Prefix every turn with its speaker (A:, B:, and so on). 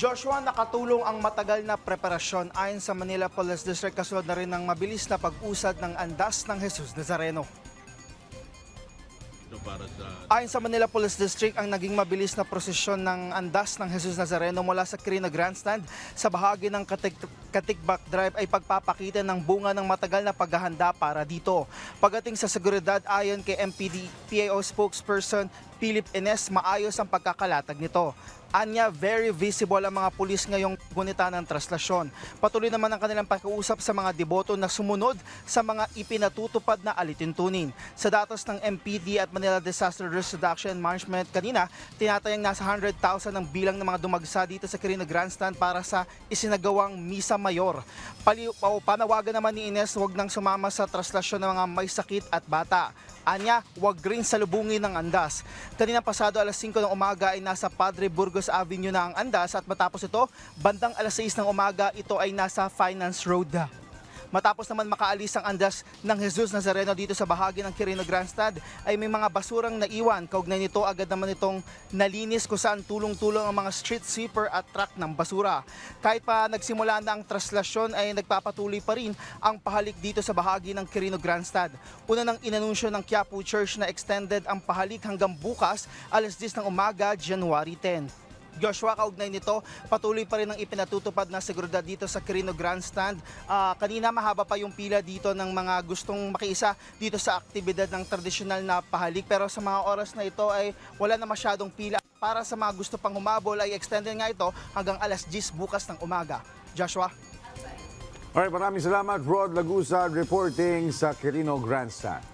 A: Joshua, nakatulong ang matagal na preparasyon ayon sa Manila Police District kasunod na rin ng mabilis na pag-usad ng andas ng Jesus Nazareno.
B: Para sa
A: Ayon sa Manila Police District, ang naging mabilis na prosesyon ng andas ng Jesus Nazareno mula sa Quirino Grandstand sa bahagi ng Katikbak Drive ay pagpapakita ng bunga ng matagal na paghahanda para dito. Pagdating sa seguridad, ayon kay MPD PAO spokesperson Philip Ines, maayos ang pagkakalatag nito. Anya, very visible ang mga pulis ngayong gunita ng traslasyon. Patuloy naman ang kanilang pakiusap sa mga deboto na sumunod sa mga ipinatutupad na alituntunin. Sa datos ng MPD at Manila Disaster Risk Reduction and Management kanina, tinatayang nasa 100,000 ang bilang ng mga dumagsa dito sa Quirino Grandstand para sa isinagawang Misa Mayor. Panawagan naman ni Ines, huwag nang sumama sa traslasyon ng mga may sakit at bata. Anya, huwag rin salubungin ng andas. Kanina pasado alas 5 ng umaga ay nasa Padre Burgos Avenue na ang andas at matapos ito, bandang alas 6 ng umaga ito ay nasa Finance Road na. Matapos naman makaalis ang andas ng Jesus Nazareno dito sa bahagi ng Quirino Grandstand ay may mga basurang naiwan. Kaugnay nito agad naman itong nalinis kung saan tulong-tulong ang mga street sweeper at truck ng basura. Kahit pa nagsimula na ang traslasyon ay nagpapatuloy pa rin ang pahalik dito sa bahagi ng Quirino Grandstand. Una nang inanunsyo ng Quiapo Church na extended ang pahalik hanggang bukas alas 10 ng umaga, January 10. Joshua, kaugnay nito, patuloy pa rin ang ipinatutupad na seguridad dito sa Quirino Grandstand. Kanina mahaba pa yung pila dito ng mga gustong makiisa dito sa aktibidad ng tradisyonal na pahalik. Pero sa mga oras na ito ay wala na masyadong pila. Para sa mga gusto pang humabol ay extended nga ito hanggang alas 10 bukas ng umaga. Joshua?
C: Alright, maraming salamat, Rod Lagusa, reporting sa Quirino Grandstand.